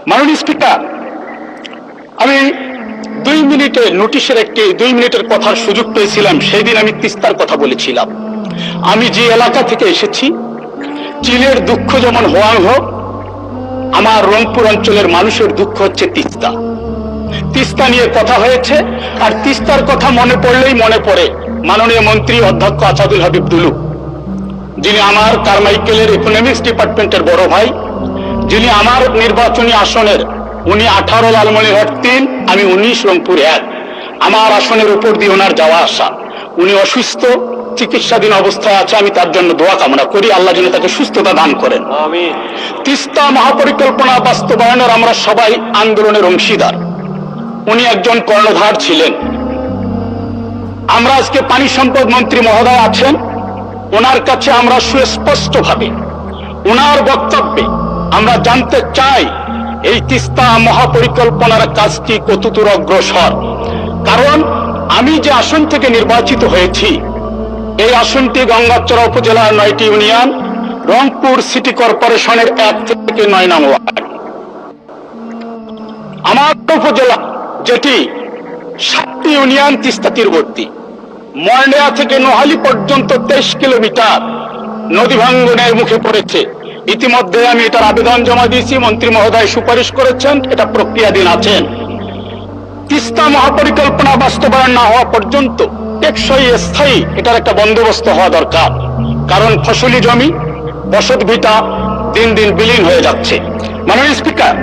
মাননীয় স্পিকার, আমি 2 মিনিটে নোটিশের 2 মিনিটের কথার সুযোগ পেয়েছিলাম। সেই দিন আমি তিস্তার কথা বলেছিলাম। আমি যে এলাকা থেকে এসেছি, চীনের দুঃখ যেমন হোয়াং হোক, আমার রংপুর অঞ্চলের মানুষের দুঃখ হচ্ছে তিস্তা। তিস্তা নিয়ে কথা হয়েছে, আর তিস্তার কথা মনে পড়লেই মনে পড়ে মাননীয় মন্ত্রী অধ্যক্ষ আসাদুল হাবিব দুলু, যিনি আমার কারমাইকেলের ইকোনমিক্স ডিপার্টমেন্টের বড় ভাই, যিনি আমার নির্বাচনী আসনের, উনি 18 লালমনিরহাট 3, আমি 19 রংপুর 1। আমার আসনের উপর দিয়ে ওনার যাওয়া আসা। উনি অসুস্থ, চিকিৎসাধীন অবস্থায় আছে। আমি তার জন্য দোয়া কামনা করি, আল্লাহ যেন তাকে সুস্থতা দান করেন। আমিন। তিস্তা মহাপরিকল্পনা বাস্তবায়নের আমরা সবাই আন্দোলনের অংশীদার। উনি একজন কর্ণধার ছিলেন। আমরা আজকে পানি সম্পদ মন্ত্রী মহোদয় আছেন, ওনার কাছে আমরা সুস্পষ্টভাবে ওনার বক্তব্যে আমরা জানতে চাই এই তিস্তা মহাপরিকল্পনার কাজটি কতদূর অগ্রসর। কারণ আমি যে আসন থেকে নির্বাচিত হয়েছি, এই আসনটি গঙ্গাচড়া উপজেলার 9টি ইউনিয়ন, রংপুর সিটি কর্পোরেশনের 1 থেকে 9 নং ওয়ার্ড। আমার উপজেলা যেটি 7টি ইউনিয়ন তিস্তা তীরবর্তী, ময়না থেকে নোহালী পর্যন্ত 23 কিলোমিটার নদী ভাঙ্গনের মুখে পড়েছে। ইতিমধ্যে আমি এটার আবেদন জমা দিয়েছি, মন্ত্রী মহোদয় সুপারিশ করেছেন, এটা প্রক্রিয়াধীন আছেন। তিস্তা মহাপরিকল্পনা বাস্তবায়ন না হওয়া পর্যন্ত টেকসই স্থায়ী এটার একটা বন্দোবস্ত হওয়া দরকার। কারণ ফসলি জমি, বসত ভিটা দিন দিন বিলীন হয়ে যাচ্ছে। মাননীয় স্পিকার,